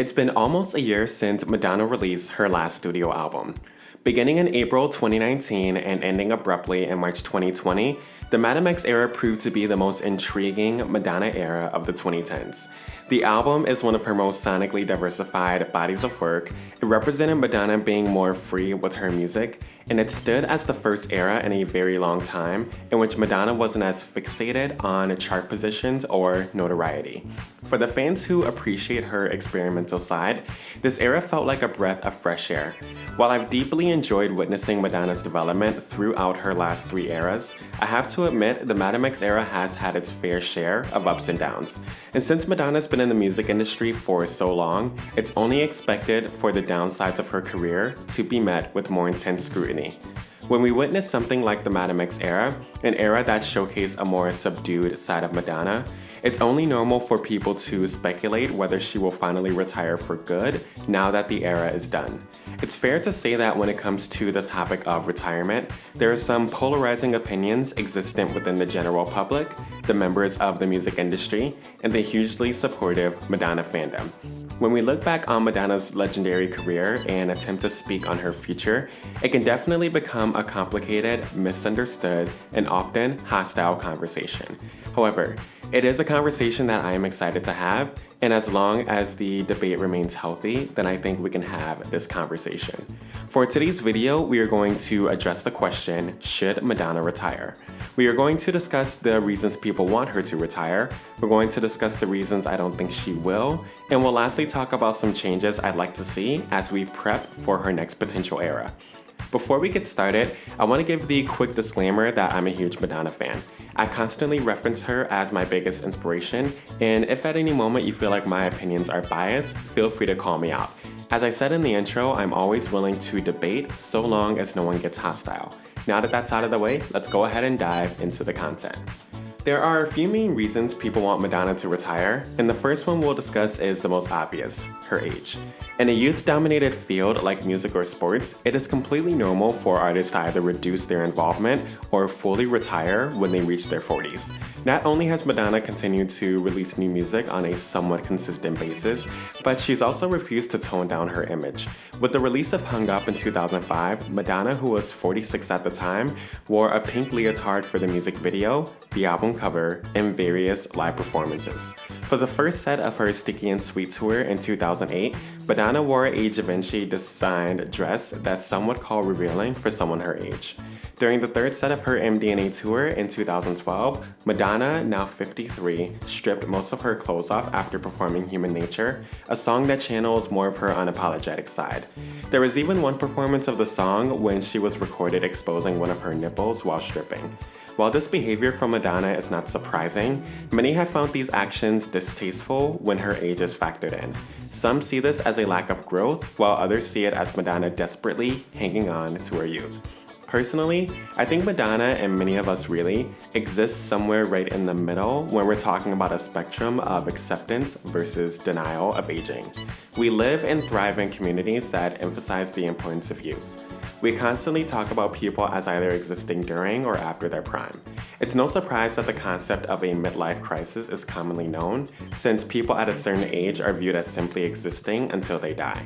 It's been almost a year since Madonna released her last studio album. Beginning in April 2019 and ending abruptly in March 2020, the Madame X era proved to be the most intriguing Madonna era of the 2010s. The album is one of her most sonically diversified bodies of work. It represented Madonna being more free with her music, and it stood as the first era in a very long time in which Madonna wasn't as fixated on chart positions or notoriety. For the fans who appreciate her experimental side, this era felt like a breath of fresh air. While I've deeply enjoyed witnessing Madonna's development throughout her last three eras, I have to admit the Madame X era has had its fair share of ups and downs. And since Madonna's been in the music industry for so long, it's only expected for the downsides of her career to be met with more intense scrutiny. When we witness something like the Madame X era, an era that showcased a more subdued side of Madonna, it's only normal for people to speculate whether she will finally retire for good now that the era is done. It's fair to say that when it comes to the topic of retirement, there are some polarizing opinions existent within the general public, the members of the music industry, and the hugely supportive Madonna fandom. When we look back on Madonna's legendary career and attempt to speak on her future, it can definitely become a complicated, misunderstood, and often hostile conversation. However, it is a conversation that I am excited to have, and as long as the debate remains healthy, then I think we can have this conversation. For today's video, we are going to address the question, should Madonna retire? We are going to discuss the reasons people want her to retire, we're going to discuss the reasons I don't think she will, and we'll lastly talk about some changes I'd like to see as we prep for her next potential era. Before we get started, I want to give the quick disclaimer that I'm a huge Madonna fan. I constantly reference her as my biggest inspiration, and if at any moment you feel like my opinions are biased, feel free to call me out. As I said in the intro, I'm always willing to debate so long as no one gets hostile. Now that that's out of the way, let's go ahead and dive into the content. There are a few main reasons people want Madonna to retire, and the first one we'll discuss is the most obvious, her age. In a youth-dominated field like music or sports, it is completely normal for artists to either reduce their involvement or fully retire when they reach their 40s. Not only has Madonna continued to release new music on a somewhat consistent basis, but she's also refused to tone down her image. With the release of Hung Up in 2005, Madonna, who was 46 at the time, wore a pink leotard for the music video, the album cover, and various live performances. For the first set of her Sticky and Sweet tour in 2008, Madonna wore a Givenchy designed dress that some would call revealing for someone her age. During the third set of her MDNA tour in 2012, Madonna, now 53, stripped most of her clothes off after performing Human Nature, a song that channels more of her unapologetic side. There was even one performance of the song when she was recorded exposing one of her nipples while stripping. While this behavior from Madonna is not surprising, many have found these actions distasteful when her age is factored in. Some see this as a lack of growth, while others see it as Madonna desperately hanging on to her youth. Personally, I think Madonna, and many of us really, exist somewhere right in the middle when we're talking about a spectrum of acceptance versus denial of aging. We live and thrive in communities that emphasize the importance of youth. We constantly talk about people as either existing during or after their prime. It's no surprise that the concept of a midlife crisis is commonly known, since people at a certain age are viewed as simply existing until they die.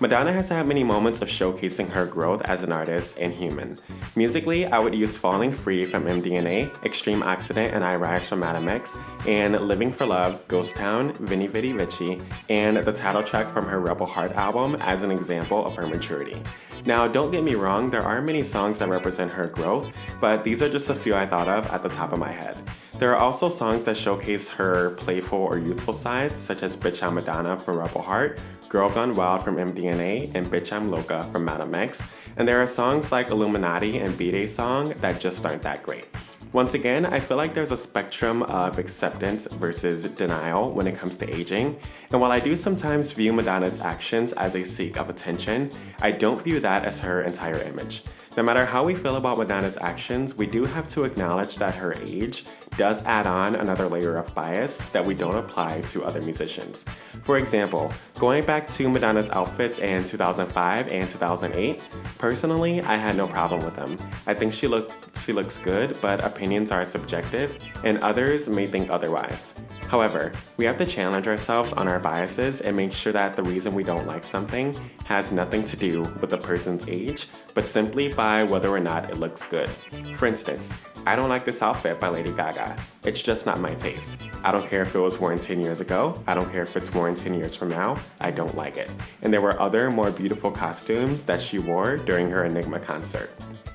Madonna has had many moments of showcasing her growth as an artist and human. Musically, I would use Falling Free from MDNA, Extreme Accident and I Rise from Madame X, and Living for Love, Ghost Town, Vinny Vitti Vici, and the title track from her Rebel Heart album as an example of her maturity. Now, don't get me wrong, there are many songs that represent her growth, but these are just a few I thought of at the top of my head. There are also songs that showcase her playful or youthful sides, such as Bitch I'm Madonna from Rebel Heart, Girl Gone Wild from MDNA, and Bitch I'm Loca from Madame X, and there are songs like Illuminati and B-Day Song that just aren't that great. Once again, I feel like there's a spectrum of acceptance versus denial when it comes to aging, and while I do sometimes view Madonna's actions as a seek of attention, I don't view that as her entire image. No matter how we feel about Madonna's actions, we do have to acknowledge that her age does add on another layer of bias that we don't apply to other musicians. For example, going back to Madonna's outfits in 2005 and 2008, personally, I had no problem with them. I think she looks good, but opinions are subjective, and others may think otherwise. However, we have to challenge ourselves on our biases and make sure that the reason we don't like something has nothing to do with the person's age, but simply by whether or not it looks good. For instance, I don't like this outfit by Lady Gaga. It's just not my taste. I don't care if it was worn 10 years ago. I don't care if it's worn 10 years from now. I don't like it. And there were other more beautiful costumes that she wore during her Enigma concert.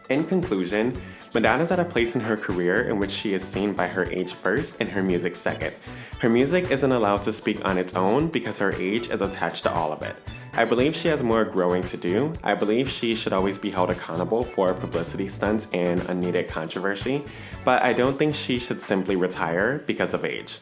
In conclusion, Madonna's at a place in her career in which she is seen by her age first and her music second. Her music isn't allowed to speak on its own because her age is attached to all of it. I believe she has more growing to do. I believe she should always be held accountable for publicity stunts and unneeded controversy, but I don't think she should simply retire because of age.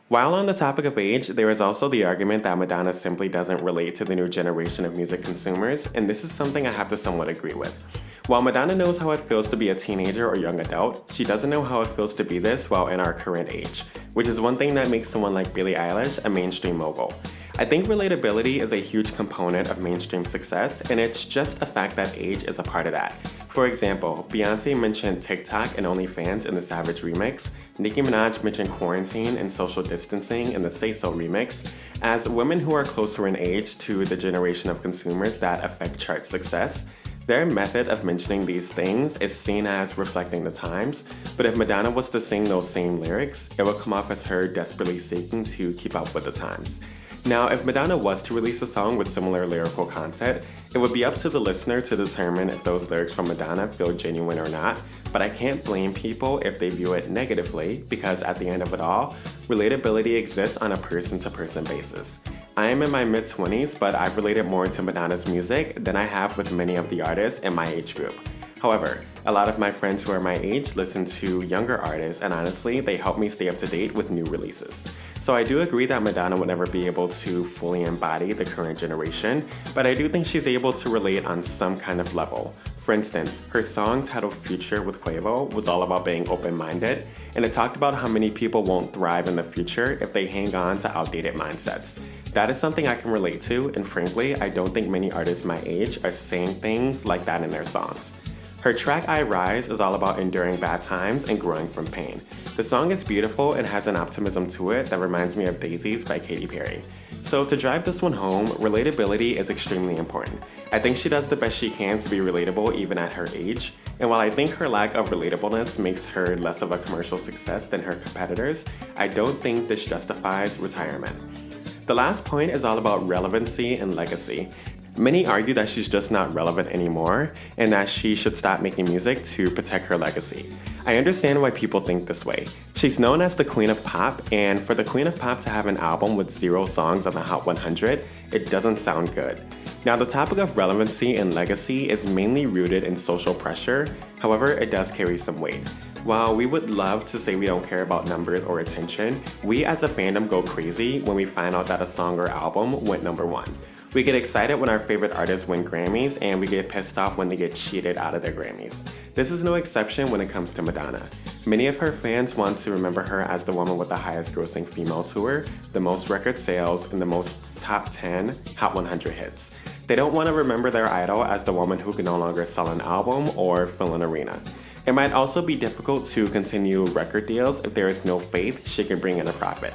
While on the topic of age, there is also the argument that Madonna simply doesn't relate to the new generation of music consumers, and this is something I have to somewhat agree with. While Madonna knows how it feels to be a teenager or young adult, she doesn't know how it feels to be this while in our current age, which is one thing that makes someone like Billie Eilish a mainstream mogul. I think relatability is a huge component of mainstream success, and it's just a fact that age is a part of that. For example, Beyoncé mentioned TikTok and OnlyFans in the Savage remix, Nicki Minaj mentioned quarantine and social distancing in the Say So remix. As women who are closer in age to the generation of consumers that affect chart success, their method of mentioning these things is seen as reflecting the times, but if Madonna was to sing those same lyrics, it would come off as her desperately seeking to keep up with the times. Now, if Madonna was to release a song with similar lyrical content, it would be up to the listener to determine if those lyrics from Madonna feel genuine or not, but I can't blame people if they view it negatively because at the end of it all, relatability exists on a person-to-person basis. I am in my mid-20s, but I've related more to Madonna's music than I have with many of the artists in my age group. However, a lot of my friends who are my age listen to younger artists, and honestly, they help me stay up to date with new releases. So I do agree that Madonna would never be able to fully embody the current generation, but I do think she's able to relate on some kind of level. For instance, her song titled Future with Quavo was all about being open-minded, and it talked about how many people won't thrive in the future if they hang on to outdated mindsets. That is something I can relate to, and frankly, I don't think many artists my age are saying things like that in their songs. Her track I Rise is all about enduring bad times and growing from pain. The song is beautiful and has an optimism to it that reminds me of Daisies by Katy Perry. So to drive this one home, relatability is extremely important. I think she does the best she can to be relatable even at her age, and while I think her lack of relatableness makes her less of a commercial success than her competitors, I don't think this justifies retirement. The last point is all about relevancy and legacy. Many argue that she's just not relevant anymore and that she should stop making music to protect her legacy. I understand why people think this way. She's known as the Queen of Pop, and for the Queen of Pop to have an album with 0 songs on the Hot 100, it doesn't sound good. Now, the topic of relevancy and legacy is mainly rooted in social pressure, however, it does carry some weight. While we would love to say we don't care about numbers or attention, we as a fandom go crazy when we find out that a song or album went #1. We get excited when our favorite artists win Grammys, and we get pissed off when they get cheated out of their Grammys. This is no exception when it comes to Madonna. Many of her fans want to remember her as the woman with the highest grossing female tour, the most record sales, and the most top 10 Hot 100 hits. They don't want to remember their idol as the woman who can no longer sell an album or fill an arena. It might also be difficult to continue record deals if there is no faith she can bring in a profit.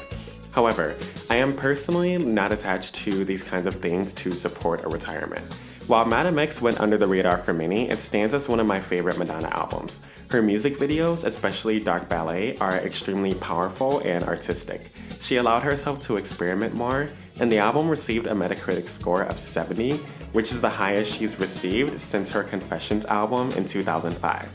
However, I am personally not attached to these kinds of things to support a retirement. While Madam X went under the radar for many, it stands as one of my favorite Madonna albums. Her music videos, especially Dark Ballet, are extremely powerful and artistic. She allowed herself to experiment more, and the album received a Metacritic score of 70, which is the highest she's received since her Confessions album in 2005.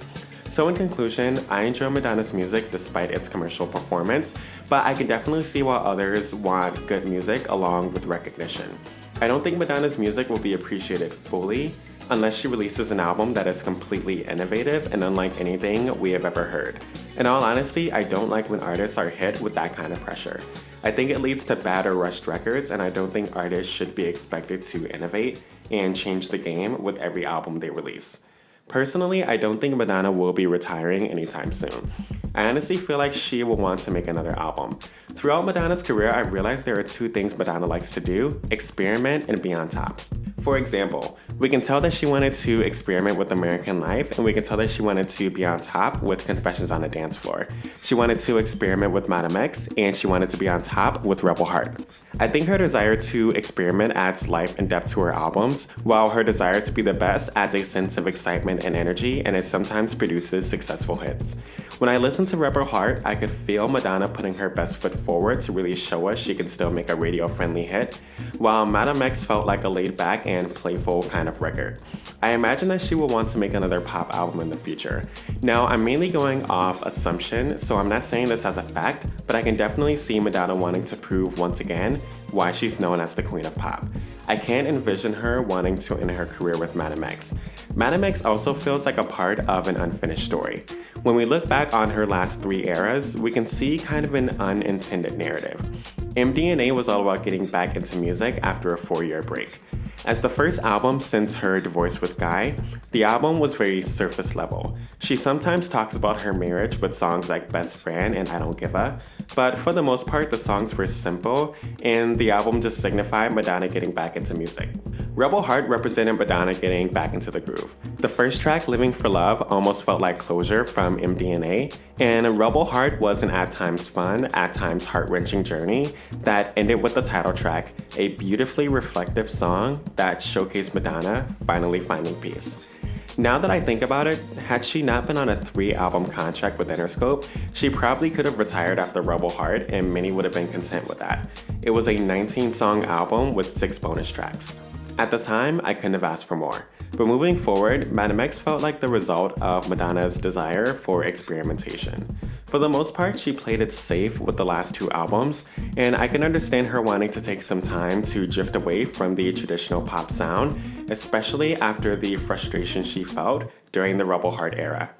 So in conclusion, I enjoy Madonna's music despite its commercial performance, but I can definitely see why others want good music along with recognition. I don't think Madonna's music will be appreciated fully unless she releases an album that is completely innovative and unlike anything we have ever heard. In all honesty, I don't like when artists are hit with that kind of pressure. I think it leads to bad or rushed records, and I don't think artists should be expected to innovate and change the game with every album they release. Personally, I don't think Madonna will be retiring anytime soon. I honestly feel like she will want to make another album. Throughout Madonna's career, I realized there are two things Madonna likes to do: experiment and be on top. For example, we can tell that she wanted to experiment with American Life, and we can tell that she wanted to be on top with Confessions on the Dance Floor. She wanted to experiment with Madame X, and she wanted to be on top with Rebel Heart. I think her desire to experiment adds life and depth to her albums, while her desire to be the best adds a sense of excitement and energy, and it sometimes produces successful hits. When I listen to Rebel Heart, I could feel Madonna putting her best foot forward to really show us she can still make a radio-friendly hit, while Madame X felt like a laid-back and playful kind of record. I imagine that she will want to make another pop album in the future. Now, I'm mainly going off assumption, so I'm not saying this as a fact, but I can definitely see Madonna wanting to prove once again why she's known as the Queen of Pop. I can't envision her wanting to end her career with Madame X. Madame X also feels like a part of an unfinished story. When we look back on her last 3 eras, we can see kind of an unintended narrative. MDNA was all about getting back into music after a 4-year break. As the first album since her divorce with Guy, the album was very surface level. She sometimes talks about her marriage with songs like Best Friend and I Don't Give a, but for the most part the songs were simple and the album just signified Madonna getting back into music. Rebel Heart represented Madonna getting back into the groove. The first track, Living for Love, almost felt like closure from MDNA, and Rebel Heart was an at times fun, at times heart-wrenching journey that ended with the title track, a beautifully reflective song that showcased Madonna finally finding peace. Now that I think about it, had she not been on a 3-album contract with Interscope, she probably could have retired after Rebel Heart and many would have been content with that. It was a 19-song album with 6 bonus tracks. At the time, I couldn't have asked for more. But moving forward, Madame X felt like the result of Madonna's desire for experimentation. For the most part, she played it safe with the last 2 albums, and I can understand her wanting to take some time to drift away from the traditional pop sound, especially after the frustration she felt during the Rebel Heart era.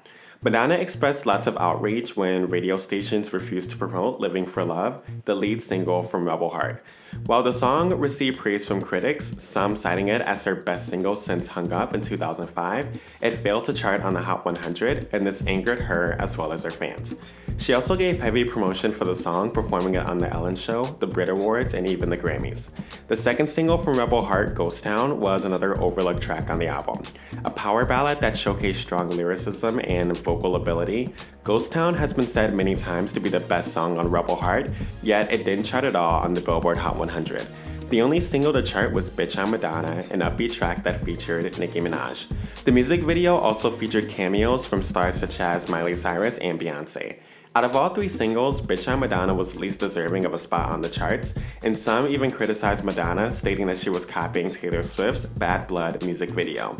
Madonna expressed lots of outrage when radio stations refused to promote Living for Love, the lead single from Rebel Heart. While the song received praise from critics, some citing it as her best single since Hung Up in 2005, it failed to chart on the Hot 100, and this angered her as well as her fans. She also gave heavy promotion for the song, performing it on The Ellen Show, the Brit Awards, and even the Grammys. The second single from Rebel Heart, Ghost Town, was another overlooked track on the album. A power ballad that showcased strong lyricism and vocal ability, Ghost Town has been said many times to be the best song on Rebel Heart, yet it didn't chart at all on the Billboard Hot 100. The only single to chart was Bitch I'm Madonna, an upbeat track that featured Nicki Minaj. The music video also featured cameos from stars such as Miley Cyrus and Beyoncé. Out of all 3 singles, Bitch I'm Madonna was least deserving of a spot on the charts, and some even criticized Madonna, stating that she was copying Taylor Swift's Bad Blood music video.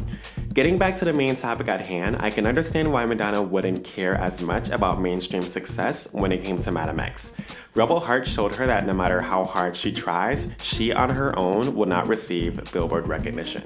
Getting back to the main topic at hand, I can understand why Madonna wouldn't care as much about mainstream success when it came to Madame X. Rebel Heart showed her that no matter how hard she tries, she on her own will not receive Billboard recognition.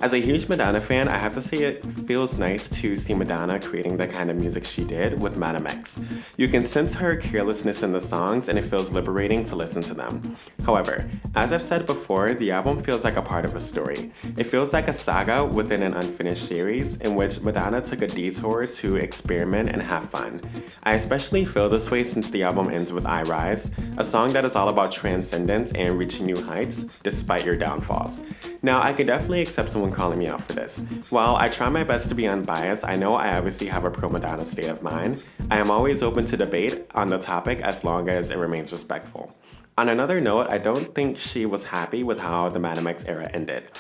As a huge Madonna fan, I have to say it feels nice to see Madonna creating the kind of music she did with Madame X. You can sense her carelessness in the songs, and it feels liberating to listen to them. However, as I've said before, the album feels like a part of a story. It feels like a saga within an unfinished series in which Madonna took a detour to experiment and have fun. I especially feel this way since the album ends with I Rise, a song that is all about transcendence and reaching new heights despite your downfalls. Now, I can definitely accept someone calling me out for this. While I try my best to be unbiased, I know I obviously have a pro-Madonna state of mind. I am always open to debate on the topic as long as it remains respectful. On another note, I don't think she was happy with how the Madame X era ended.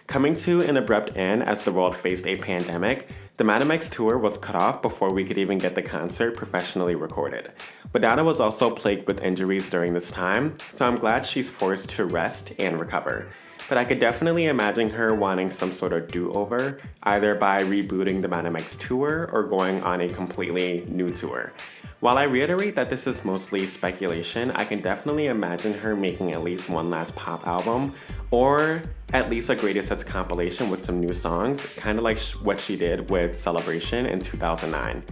Coming to an abrupt end as the world faced a pandemic, the Madame X tour was cut off before we could even get the concert professionally recorded. Madonna was also plagued with injuries during this time, so I'm glad she's forced to rest and recover. But I could definitely imagine her wanting some sort of do-over, either by rebooting the Madame X tour or going on a completely new tour. While I reiterate that this is mostly speculation, I can definitely imagine her making at least one last pop album, or at least a greatest hits compilation with some new songs, kind of like what she did with Celebration in 2009.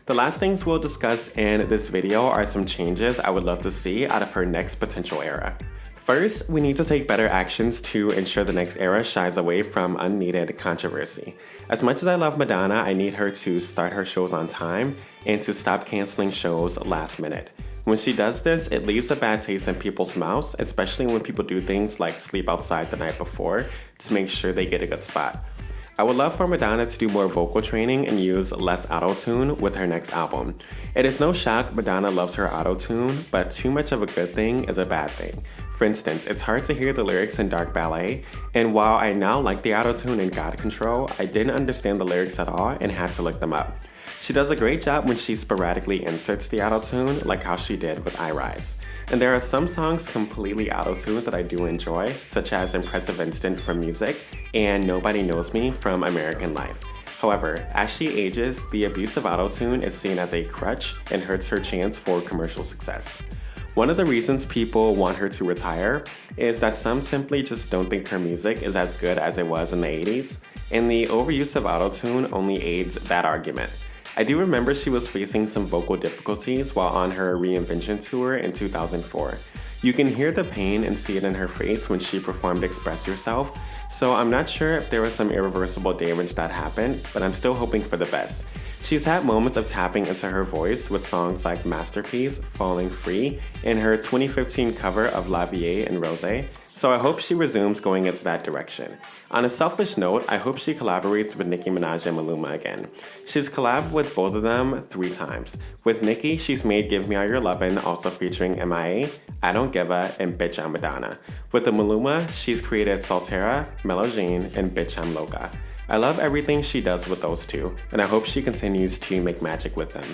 The last things we'll discuss in this video are some changes I would love to see out of her next potential era. First, we need to take better actions to ensure the next era shies away from unneeded controversy. As much as I love Madonna, I need her to start her shows on time and to stop canceling shows last minute. When she does this, it leaves a bad taste in people's mouths, especially when people do things like sleep outside the night before to make sure they get a good spot. I would love for Madonna to do more vocal training and use less auto-tune with her next album. It is no shock Madonna loves her auto-tune, but too much of a good thing is a bad thing. For instance, it's hard to hear the lyrics in Dark Ballet, and while I now like the auto-tune in God Control, I didn't understand the lyrics at all and had to look them up. She does a great job when she sporadically inserts the auto-tune, like how she did with I Rise. And there are some songs completely auto-tuned that I do enjoy, such as Impressive Instant from Music and Nobody Knows Me from American Life. However, as she ages, the abuse of auto-tune is seen as a crutch and hurts her chance for commercial success. One of the reasons people want her to retire is that some simply just don't think her music is as good as it was in the 80s, and the overuse of auto-tune only aids that argument. I do remember she was facing some vocal difficulties while on her reinvention tour in 2004. You can hear the pain and see it in her face when she performed Express Yourself, so I'm not sure if there was some irreversible damage that happened, but I'm still hoping for the best. She's had moments of tapping into her voice with songs like Masterpiece, Falling Free, and her 2015 cover of La Vie and Rosé, so I hope she resumes going into that direction. On a selfish note, I hope she collaborates with Nicki Minaj and Maluma again. She's collabed with both of them 3 times. With Nicki, she's made Give Me All Your Lovin', also featuring MIA, I Don't Give a, and Bitch I'm Madonna. With the Maluma, she's created Soltera, Mellow Jean, and Bitch I'm Loca. I love everything she does with those two, and I hope she continues to make magic with them.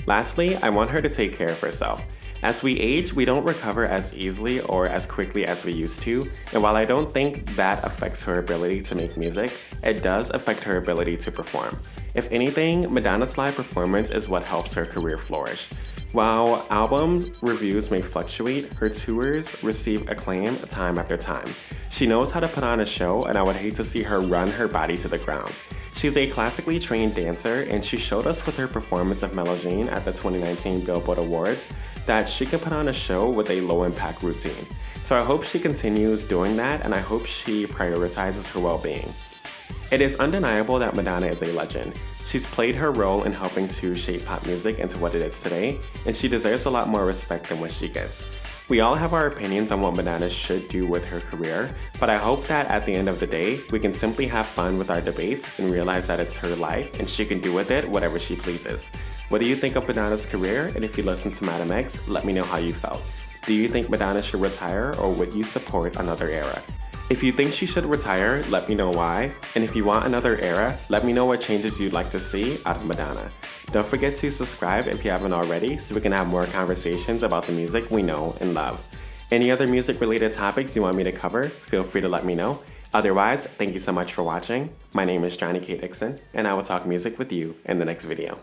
Lastly, I want her to take care of herself. As we age, we don't recover as easily or as quickly as we used to, and while I don't think that affects her ability to make music, it does affect her ability to perform. If anything, Madonna's live performance is what helps her career flourish. While album reviews may fluctuate, her tours receive acclaim time after time. She knows how to put on a show, and I would hate to see her run her body to the ground. She's a classically trained dancer, and she showed us with her performance of Mellow Jean at the 2019 Billboard Awards that she can put on a show with a low-impact routine. So I hope she continues doing that, and I hope she prioritizes her well-being. It is undeniable that Madonna is a legend. She's played her role in helping to shape pop music into what it is today, and she deserves a lot more respect than what she gets. We all have our opinions on what Madonna should do with her career, but I hope that at the end of the day, we can simply have fun with our debates and realize that it's her life and she can do with it whatever she pleases. What do you think of Madonna's career? And if you listen to Madam X, let me know how you felt. Do you think Madonna should retire, or would you support another era? If you think she should retire, let me know why. And if you want another era, let me know what changes you'd like to see out of Madonna. Don't forget to subscribe if you haven't already so we can have more conversations about the music we know and love. Any other music related topics you want me to cover, feel free to let me know. Otherwise, thank you so much for watching. My name is Johnny K. Dixon, and I will talk music with you in the next video.